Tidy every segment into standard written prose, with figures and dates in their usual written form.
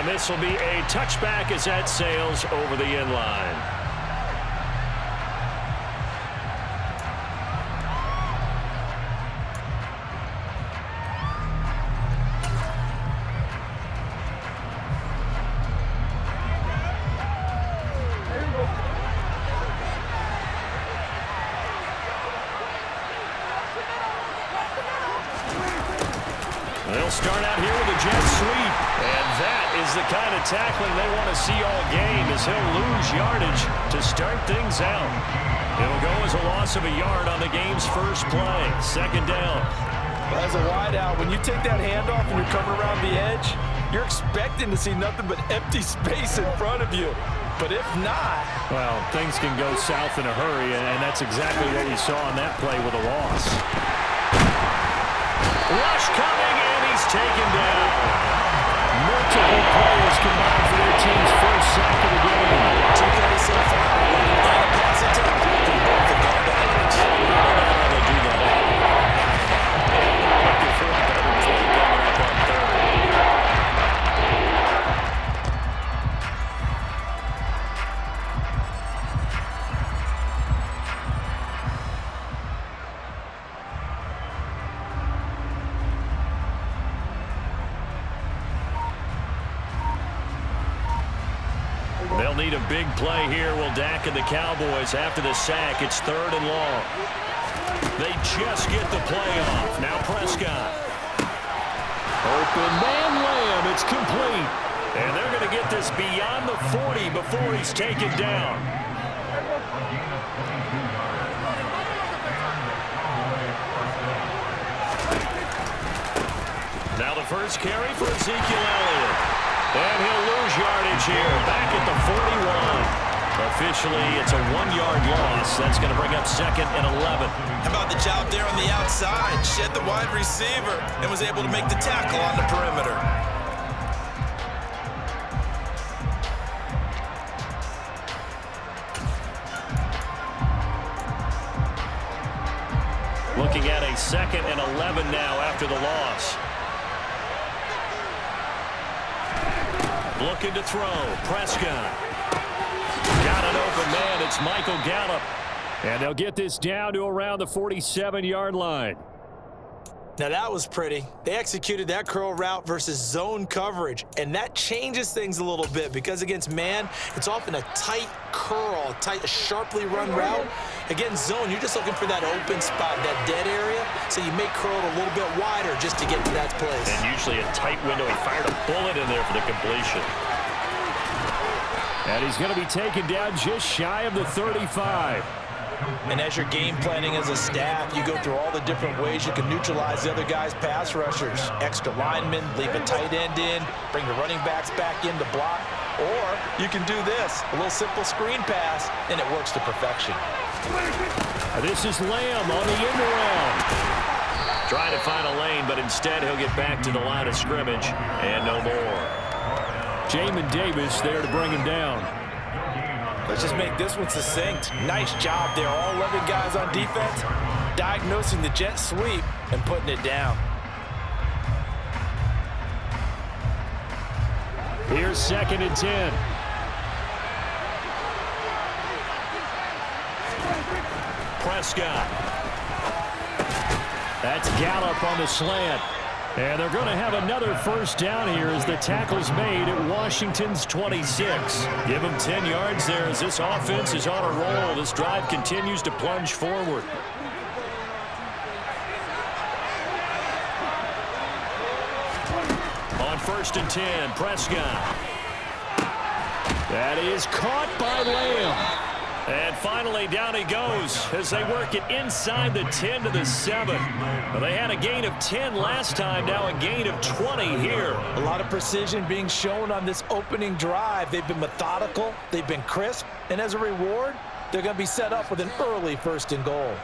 And this will be a touchback as that sails over the end line. They'll start out here with a jet sweep. And that is the kind of tackling they want to see all game, as he'll lose yardage to start things out. It'll go as a loss of a yard on the game's first play. Second down. Well, as a wideout, when you take that handoff and you're coming around the edge, you're expecting to see nothing but empty space in front of you. But if not... well, things can go south in a hurry, and that's exactly what we saw on that play with a loss. Rush coming, and he's taken down. Multiple players combined for their team's first sack of the game. Two plays so far, and a pass attempt. Both have gone backwards. I don't know how they do that. Looking for a better play coming up on third. They'll need a big play here. Will Dak and the Cowboys after the sack. It's third and long. They just get the play off. Now Prescott. Open man Lamb. It's complete. And they're going to get this beyond the 40 before he's taken down. Now the first carry for Ezekiel Elliott. And he'll lose yardage here, back at the 41. Officially, it's a 1-yard loss. That's going to bring up second and 11. How about the job there on the outside? Shed the wide receiver and was able to make the tackle on the perimeter. Looking at a second and 11 now after the loss. Looking to throw. Prescott. Got an open man. It's Michael Gallup. And they'll get this down to around the 47-yard line. Now that was pretty. They executed that curl route versus zone coverage, and that changes things a little bit because against man, it's often a tight curl, a sharply run route. Against zone, you're just looking for that open spot, that dead area, so you may curl it a little bit wider just to get to that place. And usually a tight window. He fired a bullet in there for the completion. And he's going to be taken down just shy of the 35. And as you're game planning as a staff, you go through all the different ways you can neutralize the other guy's pass rushers. Extra linemen, leave a tight end in, bring the running backs back in to block. Or you can do this, a little simple screen pass, and it works to perfection. This is Lamb on the end around. Trying to find a lane, but instead he'll get back to the line of scrimmage, and no more. Jamin Davis there to bring him down. Let's just make this one succinct. Nice job there. All 11 guys on defense diagnosing the jet sweep and putting it down. Here's second and 10. Prescott. That's Gallup on the slant. And they're going to have another first down here as the tackle's made at Washington's 26. Give them 10 yards there as this offense is on a roll. This drive continues to plunge forward. On first and 10, Prescott. That is caught by Lamb. And finally, down he goes as they work it inside the 10 to the 7. Well, they had a gain of 10 last time, now a gain of 20 here. A lot of precision being shown on this opening drive. They've been methodical, they've been crisp, and as a reward, they're going to be set up with an early first and goal.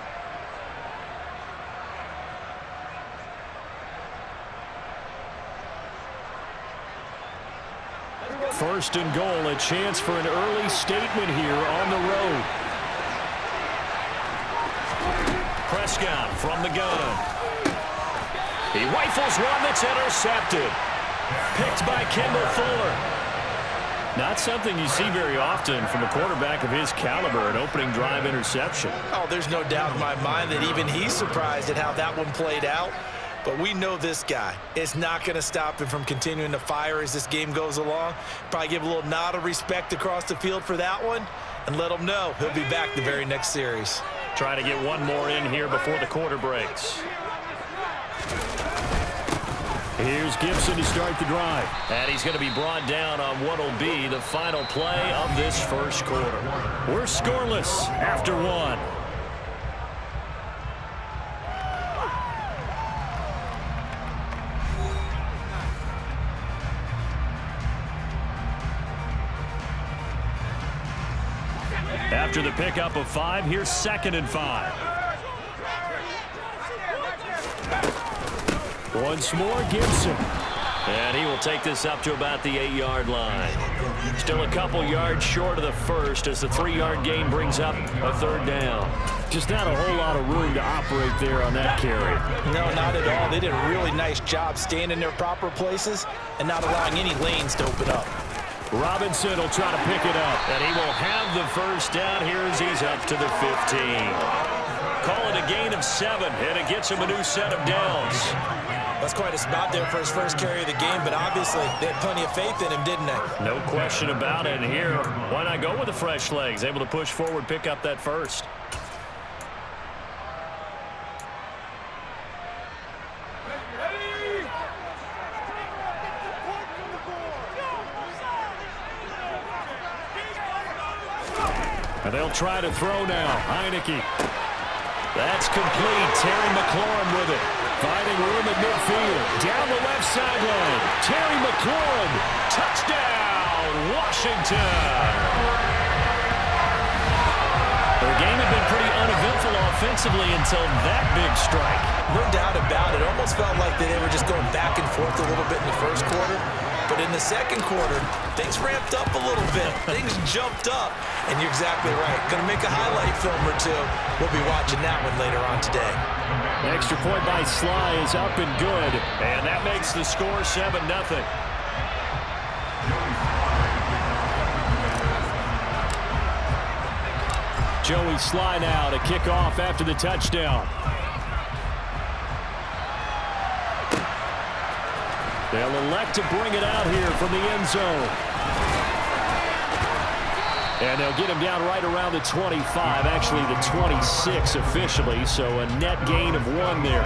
First and goal, a chance for an early statement here on the road. Prescott from the gun. He rifles one that's intercepted. Picked by Kendall Fuller. Not something you see very often from a quarterback of his caliber, an opening drive interception. Oh, there's no doubt in my mind that even he's surprised at how that one played out. But we know this guy. It's not going to stop him from continuing to fire as this game goes along. Probably give a little nod of respect across the field for that one and let him know he'll be back the very next series. Trying to get one more in here before the quarter breaks. Here's Gibson to start the drive. And he's going to be brought down on what will be the final play of this first quarter. We're scoreless after one. After the pickup of 5, here's 2nd and 5. Once more, Gibson. And he will take this up to about the 8-yard line. Still a couple yards short of the first as the 3-yard gain brings up a 3rd down. Just not a whole lot of room to operate there on that carry. No, not at all. They did a really nice job staying in their proper places and not allowing any lanes to open up. Robinson will try to pick it up. And he will have the first down here as he's up to the 15. Call it a gain of 7, and it gets him a new set of downs. That's quite a spot there for his first carry of the game, but obviously they had plenty of faith in him, didn't they? No question about it. And here, why not go with the fresh legs? Able to push forward, pick up that first. And they'll try to throw now. Heineke. That's complete. Terry McLaurin with it. Finding room at midfield. Down the left sideline. Terry McLaurin. Touchdown, Washington. The game had been pretty uneventful offensively until that big strike. No doubt about it. Almost felt like they were just going back and forth a little bit in the first quarter. But in the second quarter, things ramped up a little bit. Things jumped up. And you're exactly right. Going to make a highlight film or two. We'll be watching that one later on today. Extra point by Sly is up and good. And that makes the score 7-0. Joey Sly now to kick off after the touchdown. They'll elect to bring it out here from the end zone. And they'll get him down right around the 25, actually the 26 officially, so a net gain of 1 there.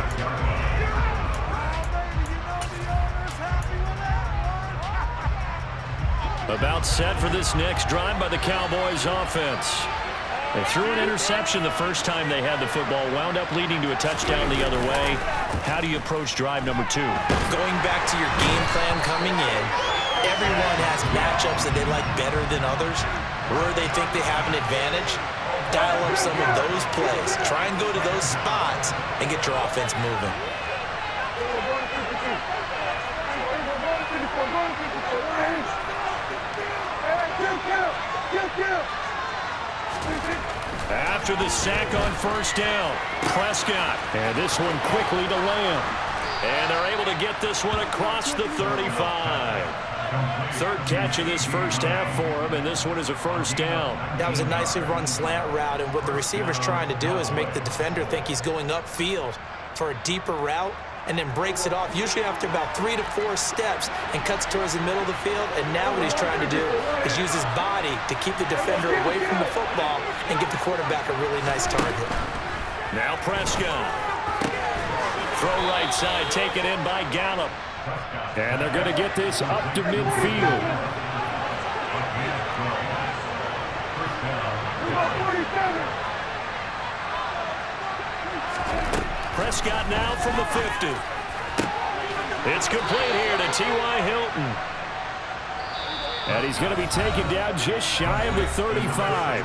About set for this next drive by the Cowboys offense. They threw an interception the first time they had the football, wound up leading to a touchdown the other way. How do you approach drive number 2? Going back to your game plan coming in, everyone has matchups that they like better than others, where they think they have an advantage. Dial up some of those plays. Try and go to those spots and get your offense moving. After the sack on first down, Prescott. And this one quickly to Lamb. And they're able to get this one across the 35. 3rd catch of this first half for him, and this one is a first down. That was a nicely run slant route, and what the receiver's trying to do is make the defender think he's going upfield for a deeper route, and then breaks it off, usually after about 3 to 4 steps, and cuts towards the middle of the field. And now what he's trying to do is use his body to keep the defender away from the football and give the quarterback a really nice target. Now Prescott. Throw right side, taken in by Gallup. And they're going to get this up to midfield. Prescott now from the 50. It's complete here to T.Y. Hilton. And he's going to be taken down just shy of the 35.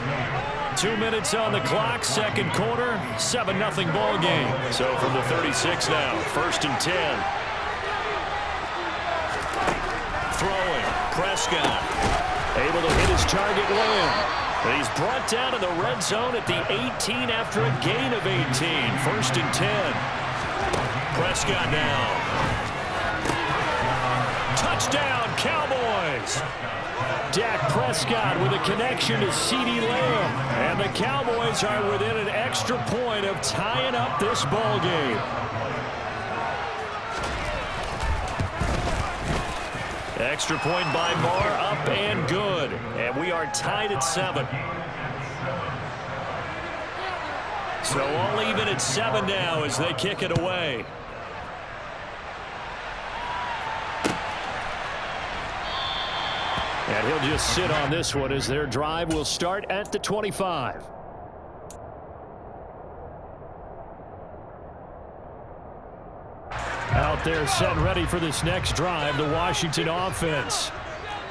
2 minutes on the clock, second quarter, 7-0 ball game. So from the 36 now, 1st and 10. Throwing, Prescott. Able to hit his target, Lamb. And he's brought down in the red zone at the 18 after a gain of 18. 1st and 10. Prescott now. Touchdown, Cowboys. Cowboys. Dak Prescott with a connection to CeeDee Lamb. And the Cowboys are within an extra point of tying up this ball game. Extra point by Marr, up and good. And we are tied at 7. So all even at 7 now as they kick it away. And he'll just sit on this one as their drive will start at the 25. Out there set and ready for this next drive, the Washington offense.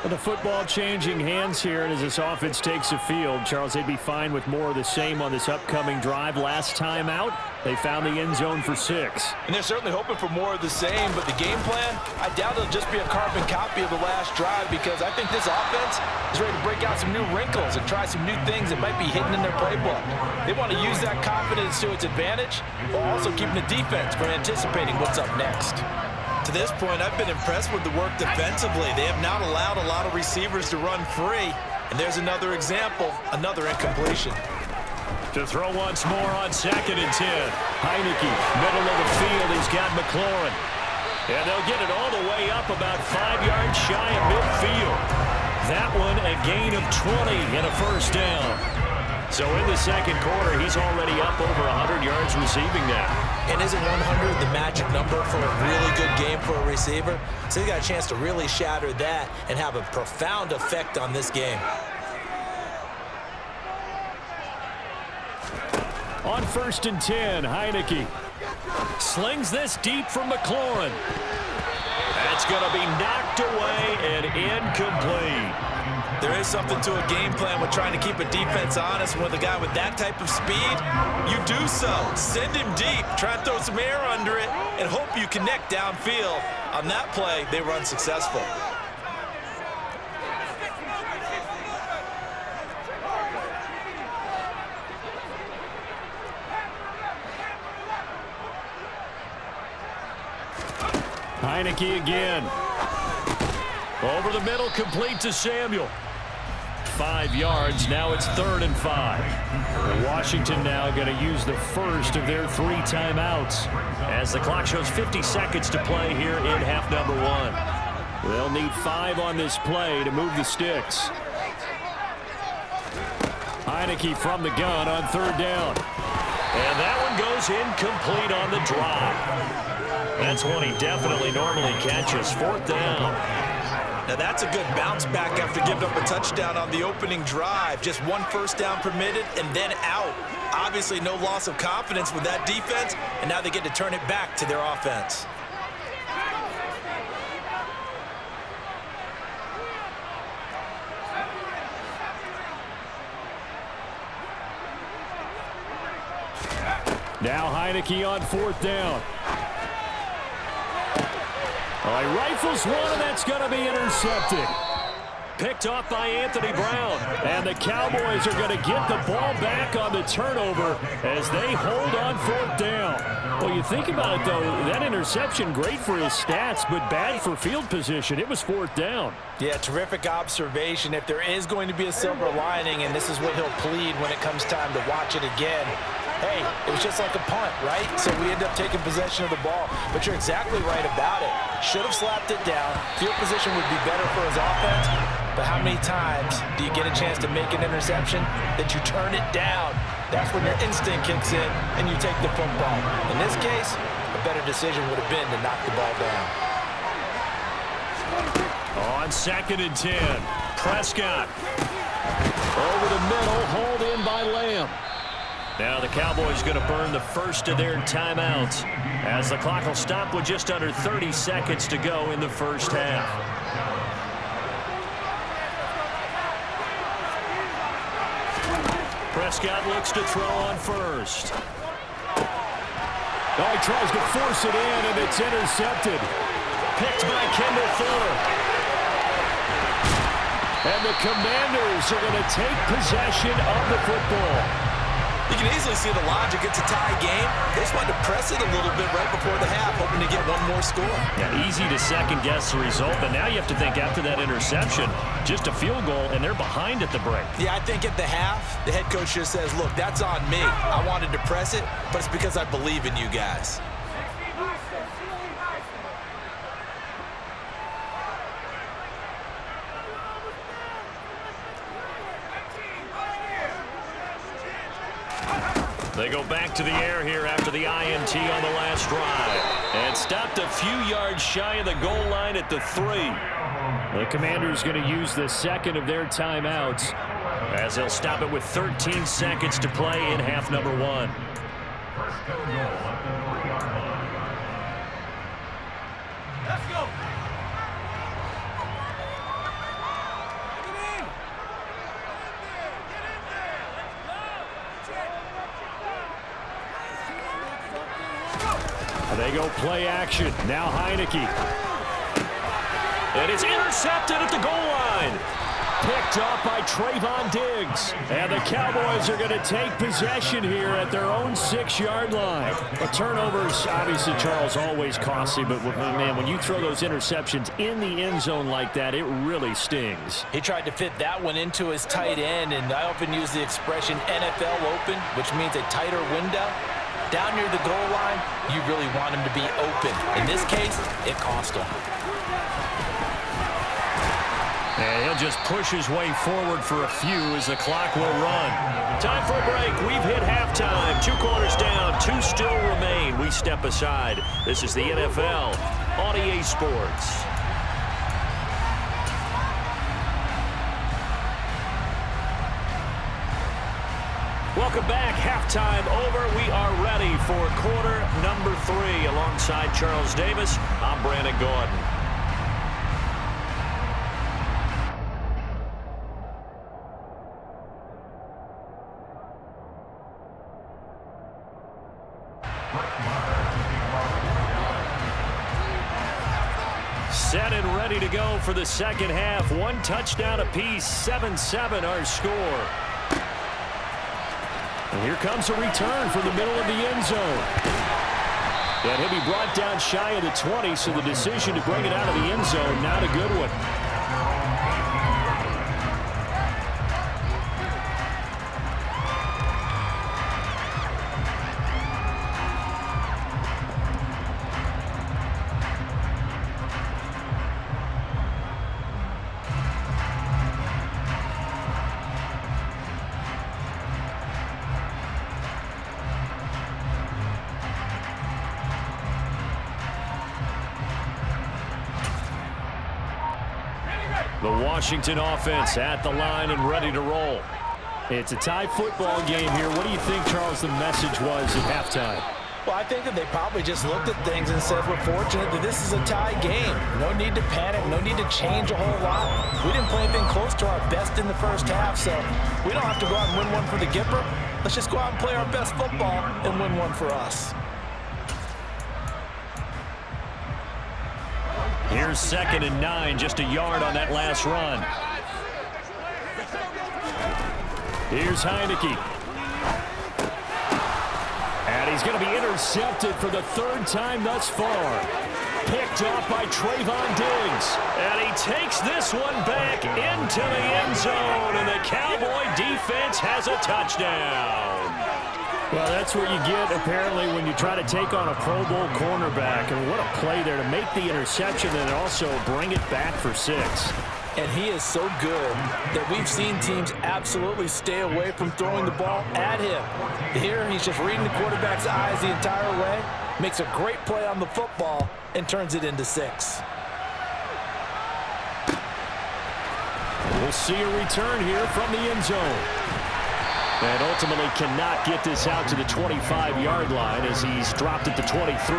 With the football changing hands here, and as this offense takes the field, Charles, they'd be fine with more of the same on this upcoming drive. Last time out, they found the end zone for 6. And they're certainly hoping for more of the same, but the game plan, I doubt it'll just be a carbon copy of the last drive, because I think this offense is ready to break out some new wrinkles and try some new things that might be hidden in their playbook. They want to use that confidence to its advantage, while also keeping the defense from anticipating what's up next. To this point, I've been impressed with the work defensively. They have not allowed a lot of receivers to run free. And there's another example, another incompletion. To throw once more on 2nd and 10. Heineke, middle of the field. He's got McLaurin. And they'll get it all the way up about 5 yards shy of midfield. That one a gain of 20 and a first down. So in the second quarter, he's already up over 100 yards receiving now. And isn't 100 the magic number for a really good game for a receiver? So he got a chance to really shatter that and have a profound effect on this game. On 1st and 10, Heineke slings this deep from McLaurin. That's going to be knocked away and incomplete. There is something to a game plan with trying to keep a defense honest. With a guy with that type of speed, you do so. Send him deep, try and throw some air under it, and hope you connect downfield. On that play, they were unsuccessful. Heineke again. Over the middle, complete to Samuel. 5 yards. Now it's 3rd and 5. Washington now going to use the first of their 3 timeouts as the clock shows 50 seconds to play here in half number 1. They'll need 5 on this play to move the sticks. Heineke from the gun on 3rd down. And that one goes incomplete on the drop. That's one he definitely normally catches. 4th down. Now that's a good bounce back after giving up a touchdown on the opening drive. Just 1 first down permitted and then out. Obviously no loss of confidence with that defense, and now they get to turn it back to their offense. Now Heineke on 4th down. He rifles one, and that's going to be intercepted. Picked off by Anthony Brown. And the Cowboys are going to get the ball back on the turnover as they hold on 4th down. Well, you think about it, though, that interception, great for his stats, but bad for field position. It was 4th down. Yeah, terrific observation. If there is going to be a silver lining, and this is what he'll plead when it comes time to watch it again, hey, it was just like a punt, right? So we end up taking possession of the ball. But you're exactly right about it. Should have slapped it down. Field position would be better for his offense. But how many times do you get a chance to make an interception that you turn it down? That's when your instinct kicks in and you take the football. In this case, a better decision would have been to knock the ball down. On 2nd and 10, Prescott. Over the middle, hauled in by Lamb. Now the Cowboys going to burn the first of their timeouts as the clock will stop with just under 30 seconds to go in the first half. Prescott looks to throw on 1st. He tries to force it in, and it's intercepted. Picked by Kendall Fuller. And the Commanders are going to take possession of the football. You can easily see the logic. It's a tie game. They just wanted to press it a little bit right before the half, hoping to get one more score. Yeah, easy to second-guess the result, but now you have to think after that interception, just a field goal, and they're behind at the break. Yeah, I think at the half, the head coach just says, look, that's on me. I wanted to press it, but it's because I believe in you guys. They go back to the air here after the INT on the last drive. And stopped a few yards shy of the goal line at the 3. The Commanders going to use the second of their timeouts as they'll stop it with 13 seconds to play in half number 1. Let's go. They go play action. Now Heineke. And it's intercepted at the goal line. Picked up by Trayvon Diggs. And the Cowboys are going to take possession here at their own 6-yard line. A turnover's obviously, Charles, always costly, but man, when you throw those interceptions in the end zone like that, it really stings. He tried to fit that one into his tight end, and I often use the expression NFL open, which means a tighter window. Down near the goal line, you really want him to be open. In this case, it cost him. And he'll just push his way forward for a few as the clock will run. Time for a break. We've hit halftime. 2 quarters down, 2 still remain. We step aside. This is the NFL on EA Sports. Welcome back. Halftime over. We are ready for quarter number 3. Alongside Charles Davis, I'm Brandon Gordon. Set and ready to go for the second half. 1 touchdown apiece. 7-7 our score. And here comes a return from the middle of the end zone. And he'll be brought down shy of the 20, so the decision to bring it out of the end zone, not a good one. The Washington offense at the line and ready to roll. It's a tie football game here. What do you think, Charles, the message was at halftime? Well, I think that they probably just looked at things and said, we're fortunate that this is a tie game. No need to panic. No need to change a whole lot. We didn't play anything close to our best in the first half, so we don't have to go out and win one for the Gipper. Let's just go out and play our best football and win one for us. Here's 2nd and 9, just a yard on that last run. Here's Heineke. And he's going to be intercepted for the 3rd time thus far. Picked off by Trayvon Diggs. And he takes this one back into the end zone, and the Cowboy defense has a touchdown. Well, that's what you get, apparently, when you try to take on a Pro Bowl cornerback. And what a play there to make the interception and also bring it back for 6. And he is so good that we've seen teams absolutely stay away from throwing the ball at him. Here, he's just reading the quarterback's eyes the entire way, makes a great play on the football, and turns it into 6. We'll see a return here from the end zone. And ultimately cannot get this out to the 25-yard line as he's dropped at the 23.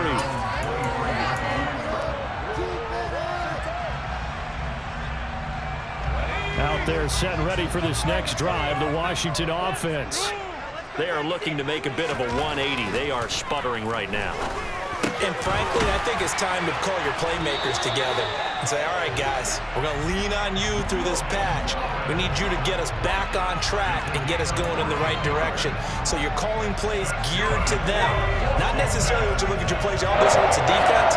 Out there set and ready for this next drive, the Washington offense. They are looking to make a bit of a 180. They are sputtering right now. And frankly, I think it's time to call your playmakers together and say, all right, guys, we're going to lean on you through this patch. We need you to get us back on track and get us going in the right direction. So you're calling plays geared to them. Not necessarily when you look at your plays, oh, this hurts the defense.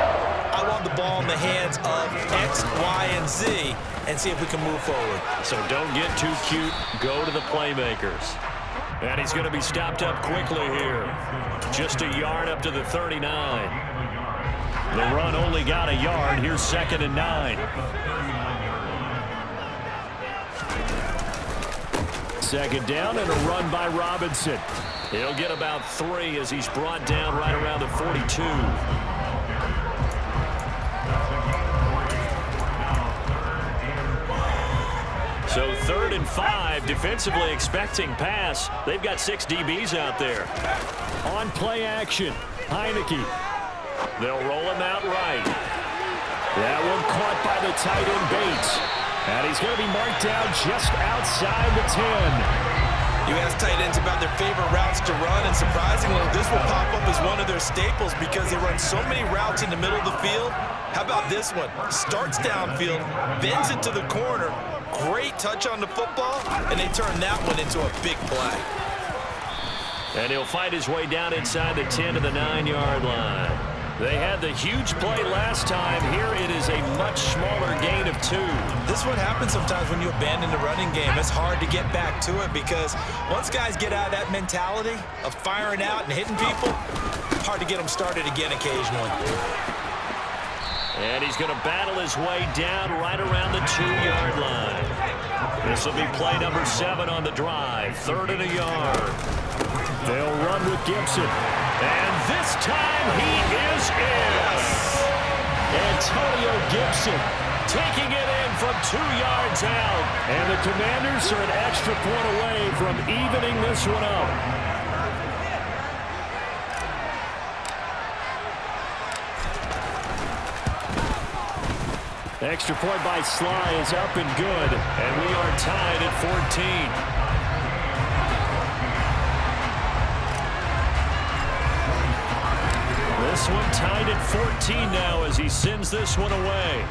I want the ball in the hands of X, Y, and Z and see if we can move forward. So don't get too cute. Go to the playmakers. And he's going to be stopped up quickly here. Just a yard up to the 39. The run only got a yard. Here's 2nd and 9. Second down and a run by Robinson. He'll get about 3 as he's brought down right around the 42. So 3rd and 5, defensively expecting pass. They've got 6 DBs out there. On play action, Heineke. They'll roll him out right. That one caught by the tight end Bates. And he's going to be marked down just outside the 10. You ask tight ends about their favorite routes to run, and surprisingly, this will pop up as one of their staples because they run so many routes in the middle of the field. How about this one? Starts downfield, bends it to the corner, great touch on the football, and they turn that one into a big play. And he'll fight his way down inside the 10 to the 9-yard line. They had the huge play last time. Here it is a much smaller gain of 2. This is what happens sometimes when you abandon the running game. It's hard to get back to it because once guys get out of that mentality of firing out and hitting people, hard to get them started again occasionally. And he's going to battle his way down right around the 2-yard line. This will be play number 7 on the drive. 3rd and a yard. They'll run with Gibson. And this time he is in. Antonio Gibson taking it in from 2 yards out. And the Commanders are an extra point away from evening this one up. Extra point by Sly is up and good, and we are tied at 14. This one tied at 14 now as he sends this one away.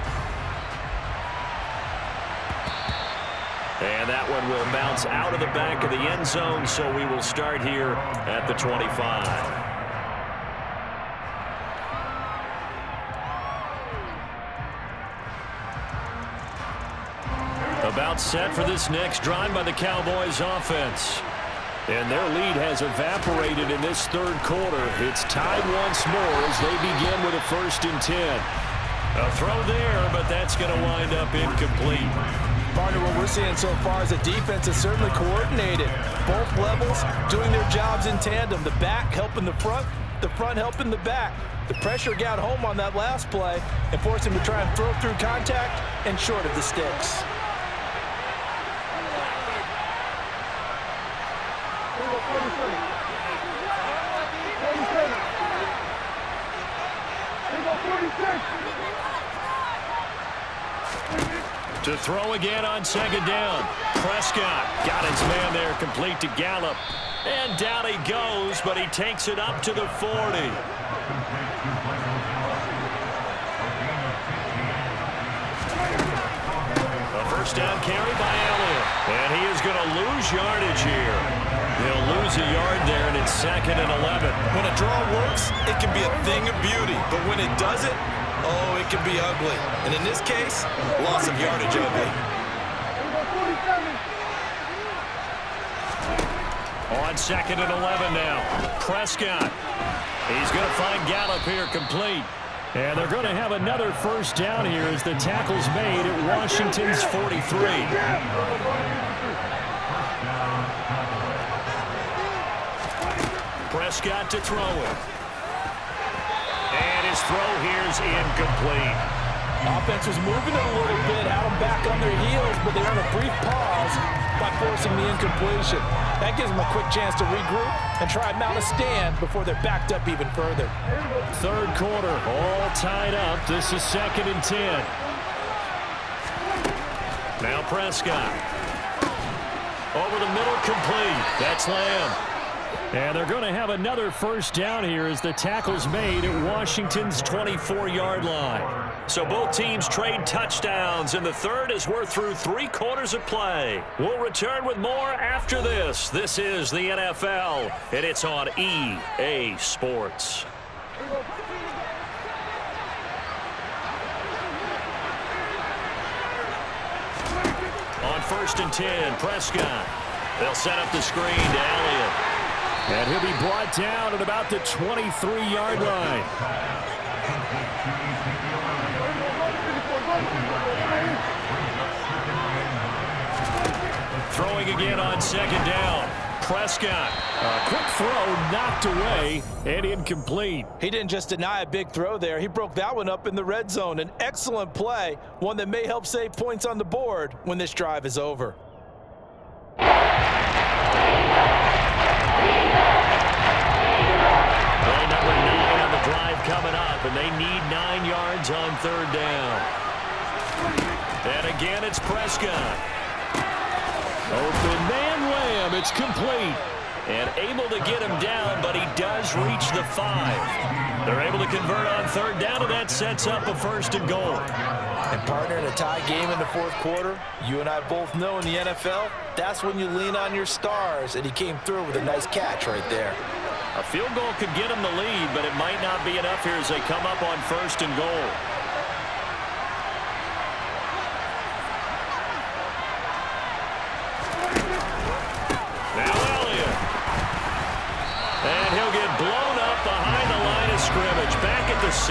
And that one will bounce out of the back of the end zone, so we will start here at the 25. About set for this next drive by the Cowboys offense. And their lead has evaporated in this 3rd quarter. It's tied once more as they begin with a 1st and 10. A throw there, but that's going to wind up incomplete. Partner, what we're seeing so far is the defense is certainly coordinated. Both levels doing their jobs in tandem. The back helping the front helping the back. The pressure got home on that last play and forced him to try and throw through contact and short of the sticks. To throw again on 2nd down. Prescott got his man there, complete to Gallup. And down he goes, but he takes it up to the 40. A 1st down carry by Elliott. And he is going to lose yardage here. He'll lose a yard there, and it's 2nd and 11. When a draw works, it can be a thing of beauty. But when it doesn't, oh, it can be ugly. And in this case, loss of yardage ugly. On 2nd and 11 now. Prescott. He's going to find Gallup here complete. And they're going to have another 1st down here as the tackle's made at Washington's 43. Prescott to throw it. And his throw here's incomplete. Offense was moving it a little bit, had them back on their heels, but they earned a brief pause by forcing the incompletion. That gives them a quick chance to regroup and try and mount a stand before they're backed up even further. 3rd quarter, all tied up. This is 2nd and 10. Now Prescott. Over the middle, complete. That's Lamb. And they're going to have another first down here as the tackle's made at Washington's 24-yard line. So both teams trade touchdowns in the third as we're through 3 quarters of play. We'll return with more after this. This is the NFL, and it's on EA Sports. On 1st and 10, Prescott. They'll set up the screen to Elliott. And he'll be brought down at about the 23-yard line. Throwing again on 2nd down. Prescott. A quick throw knocked away and incomplete. He didn't just deny a big throw there. He broke that one up in the red zone. An excellent play, one that may help save points on the board when this drive is over. Play number 9 on the drive coming up, and they need 9 yards on 3rd down. And again, it's Prescott. Open man Lamb. It's complete. And able to get him down, but he does reach the 5. They're able to convert on 3rd down, and that sets up a 1st and goal. And partner, in a tie game in the 4th quarter, you and I both know in the NFL, that's when you lean on your stars, and he came through with a nice catch right there. A field goal could get him the lead, but it might not be enough here as they come up on 1st and goal. Now Elliott. And he'll get blown up behind the line of scrimmage, back at the 6.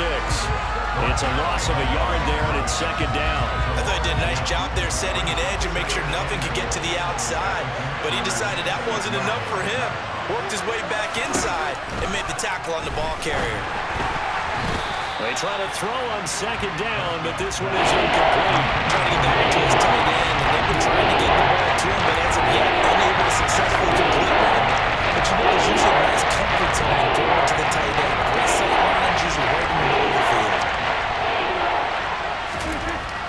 It's a loss of a yard there, and it's 2nd down. I thought he did a nice job there setting an edge and make sure nothing could get to the outside, but he decided that wasn't enough for him. Worked his way back inside and made the tackle on the ball carrier. They try to throw on 2nd down, but this one is incomplete. Trying to get that into his tight end, and they've been trying to get the ball to him, but ends up yet unable to successfully complete one. But you know, there's usually a nice comfort zone in throwing to the tight end. Great sight lines, usually right in the middle of the field.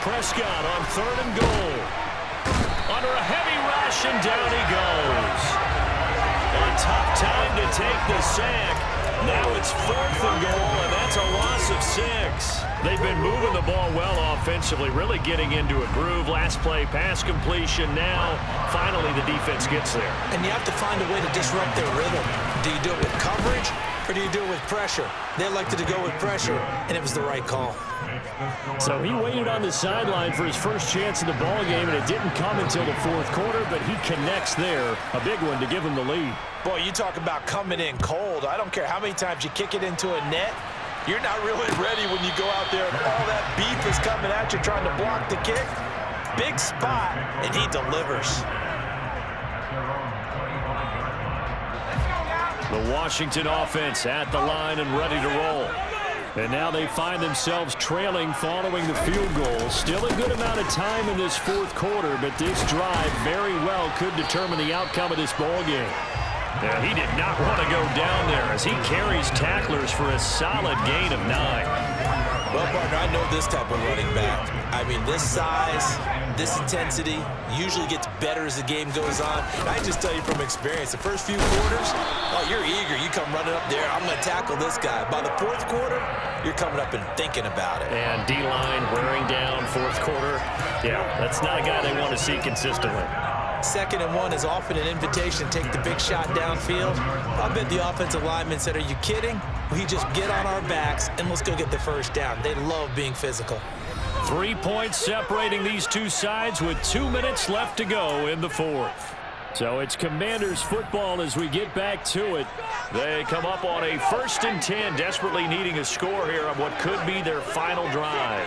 Prescott on 3rd and goal. Under a heavy rush, and down he goes. A tough time to take the sack. Now it's 4th and goal, and that's a loss of 6. They've been moving the ball well offensively, really getting into a groove. Last play, pass completion. Now, finally, the defense gets there. And you have to find a way to disrupt their rhythm. Do you do it with coverage, or do you do it with pressure? They elected to go with pressure, and it was the right call. So he waited on the sideline for his first chance in the ball game, and it didn't come until the 4th quarter, but he connects there. A big one to give him the lead. Boy, you talk about coming in cold. I don't care how many times you kick it into a net. You're not really ready when you go out there and all that beef is coming at you trying to block the kick. Big spot, and he delivers. The Washington offense at the line and ready to roll. And now they find themselves trailing following the field goal. Still a good amount of time in this 4th quarter, but this drive very well could determine the outcome of this ball game. Yeah, he did not want to go down there as he carries tacklers for a solid gain of 9. Well, partner, I know this type of running back. I mean, this size, this intensity usually gets better as the game goes on. And I just tell you from experience, the first few quarters, oh, you're eager. You come running up there, I'm going to tackle this guy. By the 4th quarter, you're coming up and thinking about it. And D-line wearing down 4th quarter. Yeah, that's not a guy they want to see consistently. 2nd and 1 is often an invitation. Take the big shot downfield. I bet the offensive linemen said, are you kidding? We just get on our backs and let's go get the first down. They love being physical. 3 points separating these two sides with 2 minutes left to go in the 4th. So it's Commanders football as we get back to it. They come up on a 1st and 10, desperately needing a score here on what could be their final drive.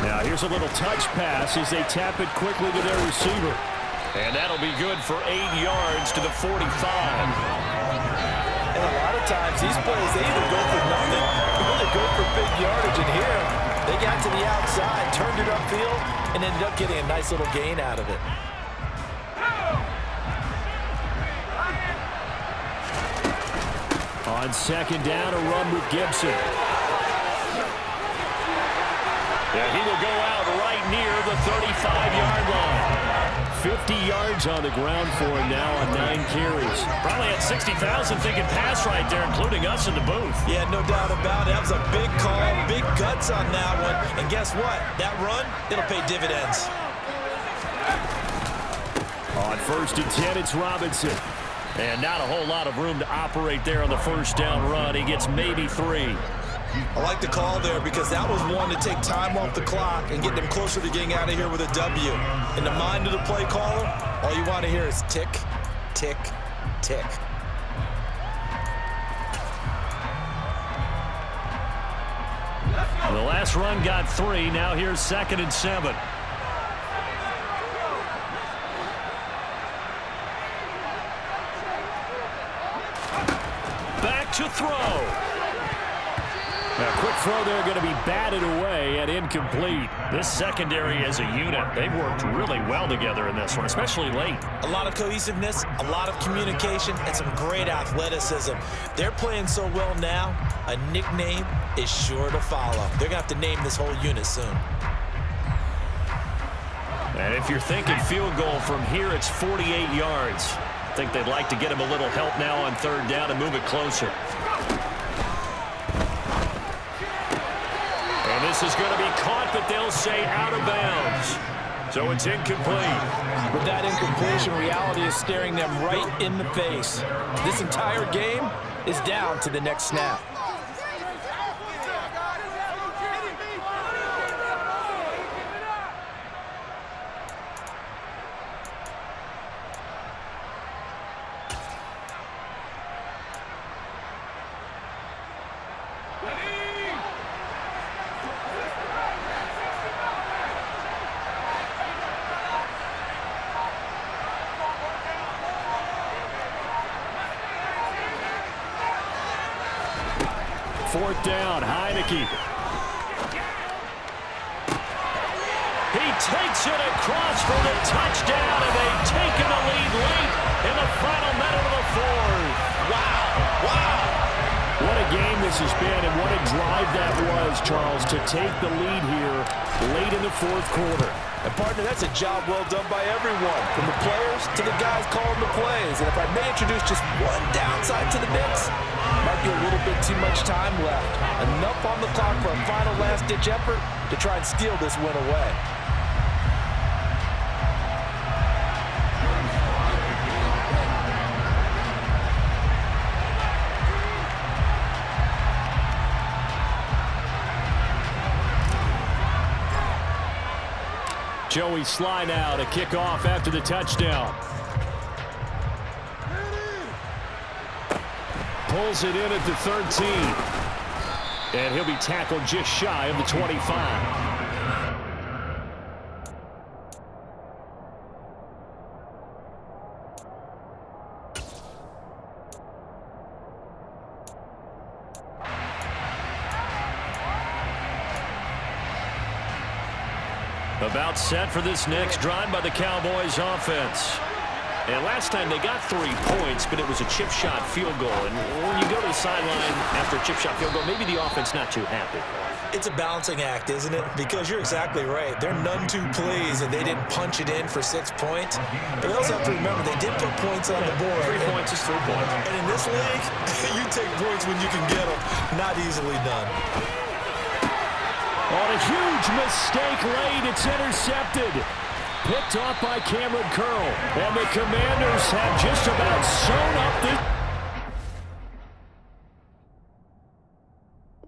Now here's a little touch pass as they tap it quickly to their receiver. And that'll be good for 8 yards to the 45. And a lot of times these plays, they either go for nothing or they go for big yardage. And here, they got to the outside, turned it upfield, and ended up getting a nice little gain out of it. On 2nd down, a run with Gibson. Yeah, he will go out right near the 35-yard line. 50 yards on the ground for him now on 9 carries. Probably had 60,000 thinking pass right there, including us in the booth. Yeah, no doubt about it. That was a big call, big guts on that one. And guess what? That run, it'll pay dividends. On 1st and 10, it's Robinson. And not a whole lot of room to operate there on the first down run. He gets maybe 3. I like the call there because that was one to take time off the clock and get them closer to getting out of here with a W. In the mind of the play caller, all you want to hear is tick, tick, tick. The last run got 3. Now here's 2nd and 7. Back to throw. A quick throw there going to be batted away and incomplete. This secondary as a unit, they've worked really well together in this one, especially late. A lot of cohesiveness, a lot of communication, and some great athleticism. They're playing so well now, a nickname is sure to follow. They're going to have to name this whole unit soon. And if you're thinking field goal from here, it's 48 yards. I think they'd like to get him a little help now on 3rd down and move it closer. And this is going to be caught, but they'll say out of bounds. So it's incomplete. With that incompletion, reality is staring them right in the face. This entire game is down to the next snap. Fourth down, Heineke. He takes it across for the touchdown, and they've taken the lead late in the final minute of the 4th. Wow, wow. What a game this has been, and what a drive that was, Charles, to take the lead here late in the 4th quarter. And partner, that's a job well done by everyone, from the players to the guys calling the plays. And if I may introduce just one downside to the mix, might be a little bit too much time left. Enough on the clock for a final last-ditch effort to try and steal this win away. Joey Sly now to kick off after the touchdown. Pulls it in at the 13. And he'll be tackled just shy of the 25. About set for this next drive by the Cowboys offense. And last time they got 3 points, but it was a chip shot field goal. And when you go to the sideline after a chip shot field goal, maybe the offense not too happy. It's a balancing act, isn't it? Because you're exactly right. They're none too pleased that they didn't punch it in for 6 points. But they also have to remember they did put points on the board. 3 points is 3 points. And in this league, you take points when you can get them. Not easily done. On a huge mistake late, it's intercepted. Picked off by Cameron Curl. And the Commanders have just about sewn up this.